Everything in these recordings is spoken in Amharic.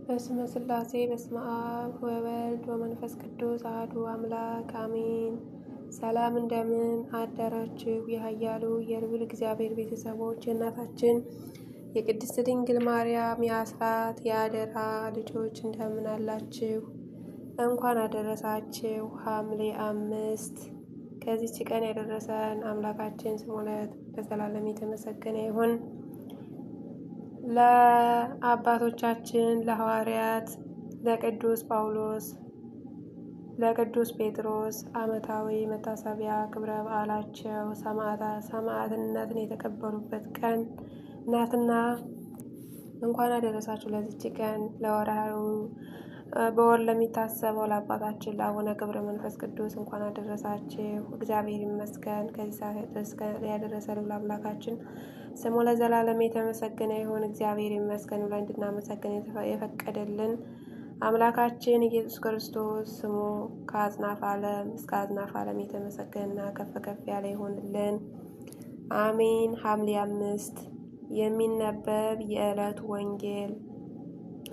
በስመ ሥላሴ በስመ አብ ወወልድ ወመንፈስ ቅዱስ አሐዱ አምላክ አሜን። ሰላም እንደምን አደራችሁ? የኃያሉ የልዑል እግዚአብሔር ቤተሰቦች የእናታችን የቅድስት ድንግል ማርያም የአስራት የአደራ ልጆች እንደምን አላችሁ? እንኳን አደረሳችሁ። ሐምሌ 5 ከዚች ቀን ያደረሰን አምላካችን ስሙ ለዘላለም የተመሰገነ ይሁን። ለአባቶቻችን ለሐዋርያት ለቅዱስ ጳውሎስ ለቅዱስ ጴጥሮስ ዓመታዊ መታሰቢያ ክብረ በዓላቸው ሰማዕትነትን የተቀበሉበት ቀን ናትና እንኳን አደረሳችሁ ለዚች ቀን። በወር ለሚታሰበው ለአባታችን ለአቡነ ገብረ መንፈስ ቅዱስ እንኳን አደረሳችሁ። እግዚአብሔር ይመስገን ከዚህ ሰዓት ድረስ ያደረሰ ልዑል አምላካችን ስሙ ለዘላለም የተመሰገነ ይሁን። እግዚአብሔር ይመስገን ብለን እንድናመሰግን የፈቀደልን አምላካችን ኢየሱስ ክርስቶስ ስሙ ከአጽናፈ ዓለም እስከ አጽናፈ ዓለም የተመሰገነና ከፍ ከፍ ያለ ይሆንልን፣ አሜን። ሐምሌ 5 የሚነበብ የዕለቱ ወንጌል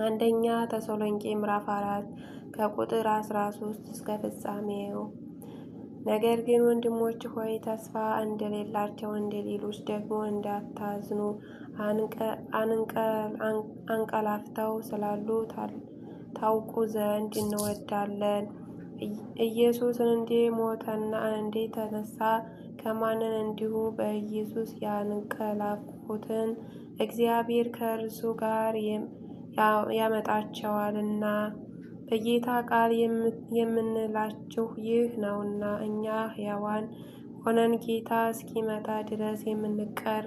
አንደኛ ተሰሎንቄ ምዕራፍ 4 ከቁጥር 13 እስከ ፍጻሜው። ነገር ግን ወንድሞች ሆይ ተስፋ እንደሌላቸው እንደ ሌሎች ደግሞ እንዳታዝኑ አንቀላፍተው ስላሉ ታውቁ ዘንድ እንወዳለን። ኢየሱስ እንደ ሞተና እንደ ተነሳ ከማንን እንዲሁ በኢየሱስ ያንቀላፉትን እግዚአብሔር ከእርሱ ጋር ያመጣቸዋልና። በጌታ ቃል የምንላችሁ ይህ ነውና እኛ ሕያዋን ሆነን ጌታ እስኪመጣ ድረስ የምንቀር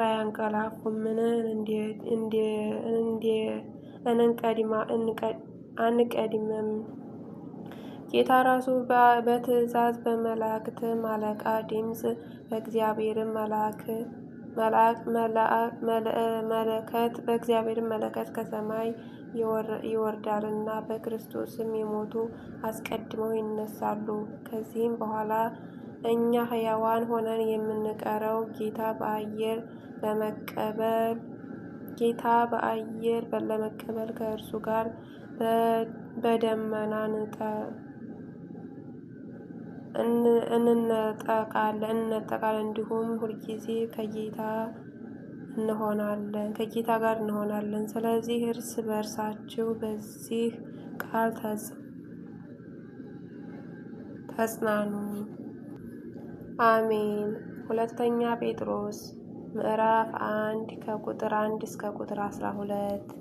አያንቀላፉምን? አንቀድምም። ጌታ ራሱ በትእዛዝ በመላእክትም አለቃ ድምፅ በእግዚአብሔርም መለከት ከሰማይ ይወርዳልና በክርስቶስም የሞቱ አስቀድመው ይነሳሉ። ከዚህም በኋላ እኛ ሕያዋን ሆነን የምንቀረው ጌታ ለመቀበል ከእርሱ ጋር በደመና እንነጠቃለን። እንዲሁም ሁልጊዜ ከጌታ ጋር እንሆናለን። ስለዚህ እርስ በርሳችሁ በዚህ ቃል ተጽናኑ፣ አሜን። ሁለተኛ ጴጥሮስ ምዕራፍ 1 ከቁጥር 1 እስከ ቁጥር 12።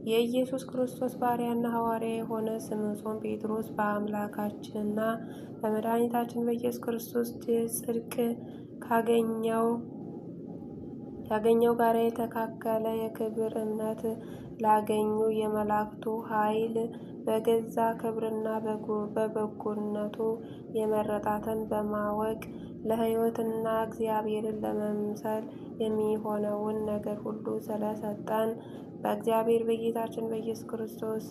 የኢየሱስ ክርስቶስ ባሪያና ሐዋርያ የሆነ ስምዖን ጴጥሮስ በአምላካችንና በመድኃኒታችን በኢየሱስ ክርስቶስ ጽድቅ ካገኘው ጋር የተካከለ የክብር እምነት ላገኙ የመላእክቱ ኃይል በገዛ ክብርና በበጎነቱ የመረጣትን በማወቅ ለሕይወትና እግዚአብሔርን ለመምሰል የሚሆነውን ነገር ሁሉ ስለሰጠን በእግዚአብሔር በጌታችን በኢየሱስ ክርስቶስ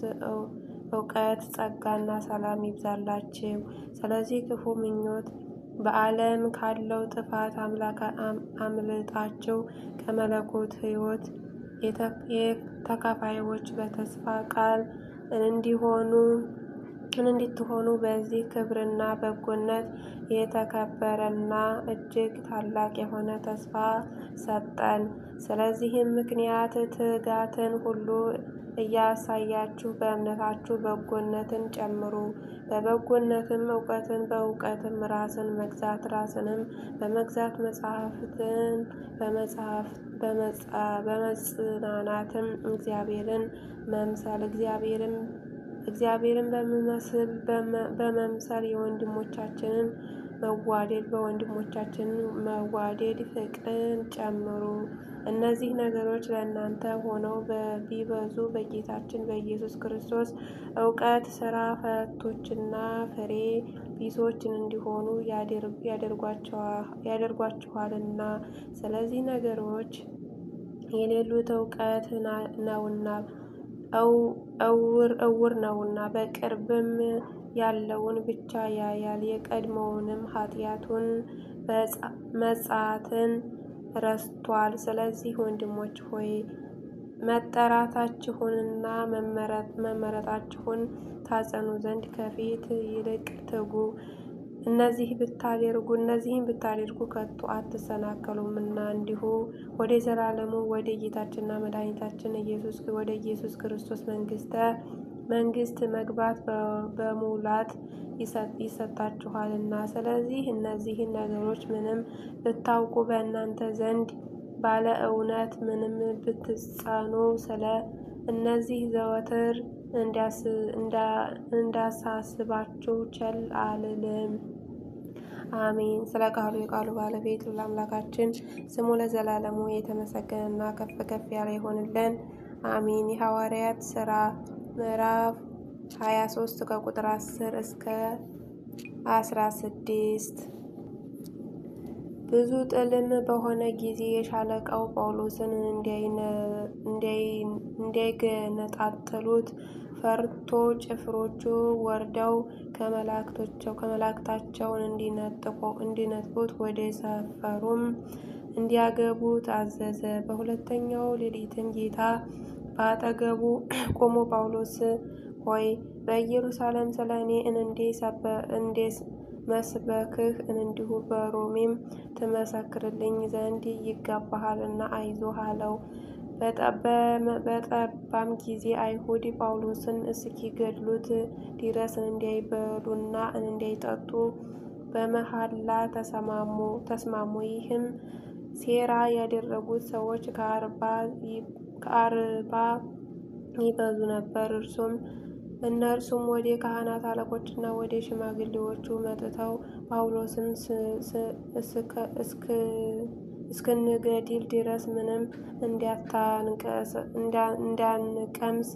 እውቀት ጸጋና ሰላም ይብዛላችሁ። ስለዚህ ክፉ ምኞት በዓለም ካለው ጥፋት አምልጣችሁ ከመለኮት ሕይወት ተካፋዮች በተስፋ ቃል እንድትሆኑ በዚህ ክብርና በጎነት የተከበረና እጅግ ታላቅ የሆነ ተስፋ ሰጠን። ስለዚህም ምክንያት ትጋትን ሁሉ እያሳያችሁ በእምነታችሁ በጎነትን ጨምሩ፣ በበጎነትም እውቀትን፣ በእውቀትም ራስን መግዛት፣ ራስንም በመግዛት መጽሐፍትን በመጽናናትም እግዚአብሔርን መምሰል እግዚአብሔርን በመምሰል የወንድሞቻችንን መዋደድ ፍቅርን ጨምሩ። እነዚህ ነገሮች ለእናንተ ሆነው ቢበዙ በጌታችን በኢየሱስ ክርስቶስ እውቀት ሥራ ፈቶችና ፍሬ ቢሶች እንዲሆኑ ያደርጓችኋልና። ስለዚህ ነገሮች የሌሉት እውቀት ነውና እውር ነውና በቅርብም ያለውን ብቻ ያያል፣ የቀድሞውንም ኃጢአቱን መጻትን ረስቷል። ስለዚህ ወንድሞች ሆይ መጠራታችሁንና መመረጣችሁን ታጸኑ ዘንድ ከፊት ይልቅ ትጉ። እነዚህን ብታደርጉ ከቶ አትሰናከሉምና እንዲሁ ወደ ዘላለሙ ወደ ጌታችንና መድኃኒታችን ወደ ኢየሱስ ክርስቶስ መንግሥት መግባት በሙላት ይሰጣችኋልና። ስለዚህ እነዚህን ነገሮች ምንም ብታውቁ በእናንተ ዘንድ ባለ እውነት ምንም ብትጸኑ ስለ እነዚህ ዘወትር እንዳሳስባችሁ ቸል አልልም። አሜን። ስለ ቃሉ የቃሉ ባለቤት ለአምላካችን ስሙ ለዘላለሙ የተመሰገነና ከፍ ከፍ ያለ ይሆንልን። አሜን። የሐዋርያት ሥራ ምዕራፍ 23 ከቁጥር 10 እስከ 16። ብዙ ጥልም በሆነ ጊዜ የሻለቃው ጳውሎስን እንዳይገነጣጥሉት ፈርቶ ጭፍሮቹ ወርደው ከመላእክታቸውን እንዲነጥቁት ወደ ሰፈሩም እንዲያገቡት አዘዘ። በሁለተኛው ሌሊትም ጌታ በአጠገቡ ቆሞ ጳውሎስ ሆይ በኢየሩሳሌም ስለ እኔ እንዴ መስበክህ እንዲሁ በሮሜም ትመሰክርልኝ ዘንድ ይገባሃልና አይዞህ አለው። በጠባም ጊዜ አይሁድ ጳውሎስን እስኪገድሉት ድረስ እንዳይበሉና እንዳይጠጡ በመሐላ ተስማሙ። ይህም ሴራ ያደረጉት ሰዎች ከአርባ ይበዙ ነበር። እነርሱም ወደ ካህናት አለቆችና ወደ ሽማግሌዎቹ መጥተው ጳውሎስን እስክንገድል ድረስ ምንም እንዳንቀምስ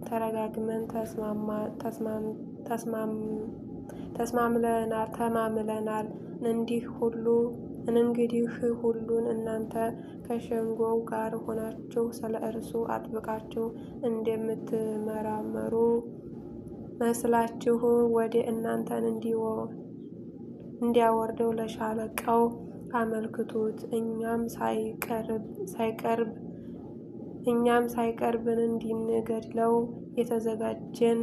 ተረጋግመን ተማምለናል። እንግዲህ ሁሉን እናንተ ከሸንጎው ጋር ሆናችሁ ስለ እርሱ አጥብቃችሁ እንደምትመራመሩ መስላችሁ ወደ እናንተን እንዲያወርደው ለሻለቃው አመልክቱት። እኛም ሳይቀርብን እንድንገድለው የተዘጋጀን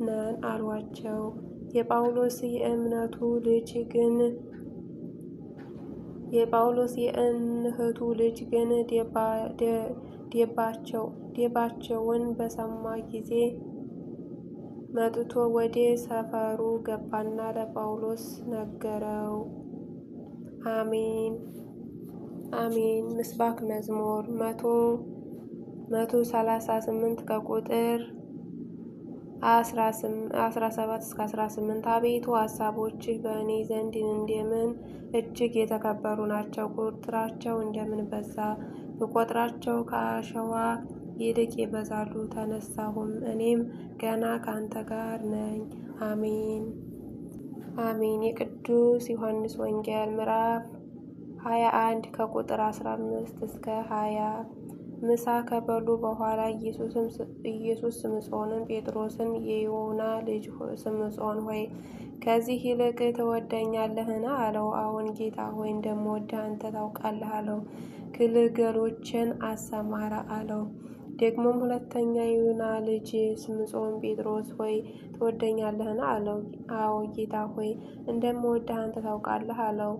ነን አሏቸው። የጳውሎስ የእህቱ ልጅ ግን ዴባቸውን በሰማ ጊዜ መጥቶ ወደ ሰፈሩ ገባና ለጳውሎስ ነገረው። አሜን አሜን። ምስባክ መዝሙር 138 ከቁጥር 17-18 አቤቱ ሐሳቦችህ በእኔ ዘንድ እንደምን እጅግ የተከበሩ ናቸው። ቁጥራቸው እንደምን በዛ! ብቆጥራቸው ከአሸዋ ይልቅ ይበዛሉ። ተነሳሁም እኔም ገና ከአንተ ጋር ነኝ። አሜን አሜን። የቅዱስ ዮሐንስ ወንጌል ምዕራፍ 21 ከቁጥር 15 እስከ 20። ምሳ ከበሉ በኋላ ኢየሱስ ስምዖንን ጴጥሮስን የዮና ልጅ ስምዖን ሆይ ከዚህ ይልቅ ትወደኛለህን? አለው። አዎን ጌታ ሆይ እንደምወድህ አንተ ታውቃለህ አለው። ግልገሎችን አሰማራ አለው። ደግሞም ሁለተኛ የዮና ልጅ ስምዖን ጴጥሮስ ሆይ ትወደኛለህን? አለው። አዎ ጌታ ሆይ እንደምወድህ አንተ ታውቃለህ አለው።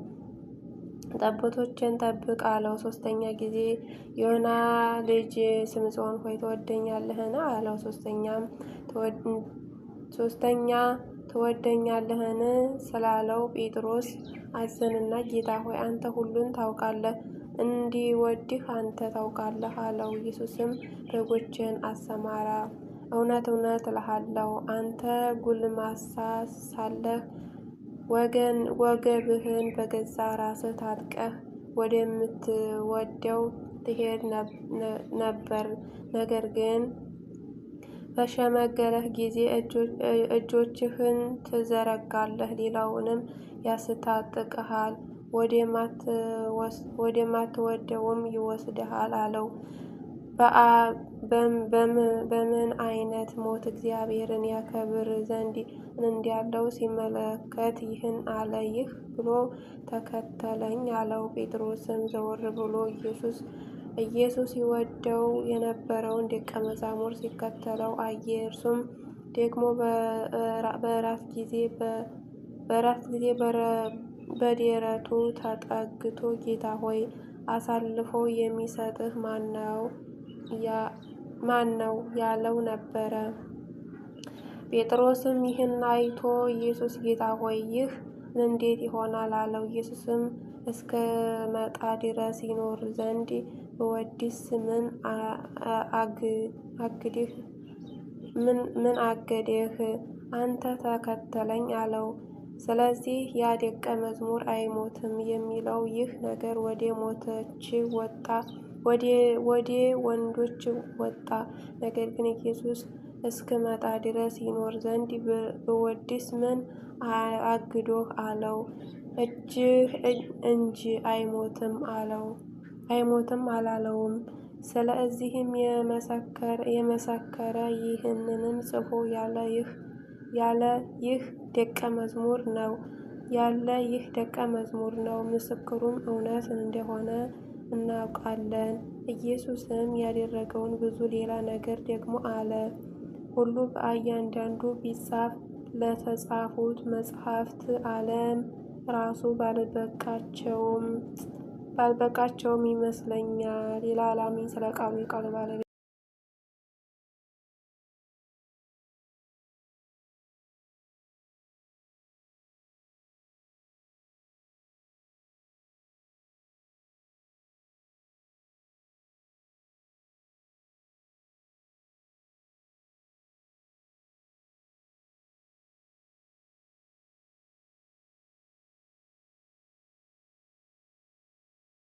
ጠቦቶችን ጠብቅ አለው። ሶስተኛ ጊዜ የዮና ልጅ ስምዖን ሆይ ትወደኛለህን? አለው። ሶስተኛ ትወደኛለህን ስላለው ጴጥሮስ አዘነና ጌታ ሆይ አንተ ሁሉን ታውቃለህ፣ እንዲወድህ አንተ ታውቃለህ አለው። ኢየሱስም በጎችን አሰማራ። እውነት እውነት እልሃለሁ አንተ ጎልማሳ ሳለህ ወገብህን በገዛ ራስህ ታጥቀህ ወደምትወደው ትሄድ ነበር። ነገር ግን በሸመገልህ ጊዜ እጆችህን ትዘረጋለህ፣ ሌላውንም ያስታጥቅሃል፣ ወደማትወደውም ይወስድሃል አለው። በምን አይነት ሞት እግዚአብሔርን ያከብር ዘንድ እንዲያለው ሲመለከት ይህን አለ። ይህ ብሎ ተከተለኝ አለው። ጴጥሮስም ዘወር ብሎ ኢየሱስ ይወደው የነበረውን ደቀ መዛሙር ሲከተለው አየ። እርሱም ደግሞ በራት ጊዜ በደረቱ ተጠግቶ ጌታ ሆይ አሳልፎ የሚሰጥህ ማን ነው ያለው ነበረ። ጴጥሮስም ይህን አይቶ ኢየሱስ ጌታ ሆይ ይህ እንዴት ይሆናል አለው። ኢየሱስም እስከመጣ ድረስ ይኖር ዘንድ ብወድስ ምን አገደህ? አንተ ተከተለኝ አለው። ስለዚህ ያ ደቀ መዝሙር አይሞትም የሚለው ይህ ነገር ወደ ወንዶች ወጣ። ነገር ግን ኢየሱስ እስክመጣ ድረስ ይኖር ዘንድ ብወድስ ምን አግዶህ አለው። እጅህ እንጂ አይሞትም አላለውም። ስለዚህም የመሰከረ ይህንንም ጽፎ ያለ ይህ ደቀ መዝሙር ነው። ምስክሩም እውነት እንደሆነ እናውቃለን። ኢየሱስም ያደረገውን ብዙ ሌላ ነገር ደግሞ አለ። ሁሉ በእያንዳንዱ ቢጻፍ ለተጻፉት መጻሕፍት ዓለም ራሱ ባልበቃቸውም ይመስለኛል ይላል። አሜን። ስለ ቃሉ የቃሉ ባለቤት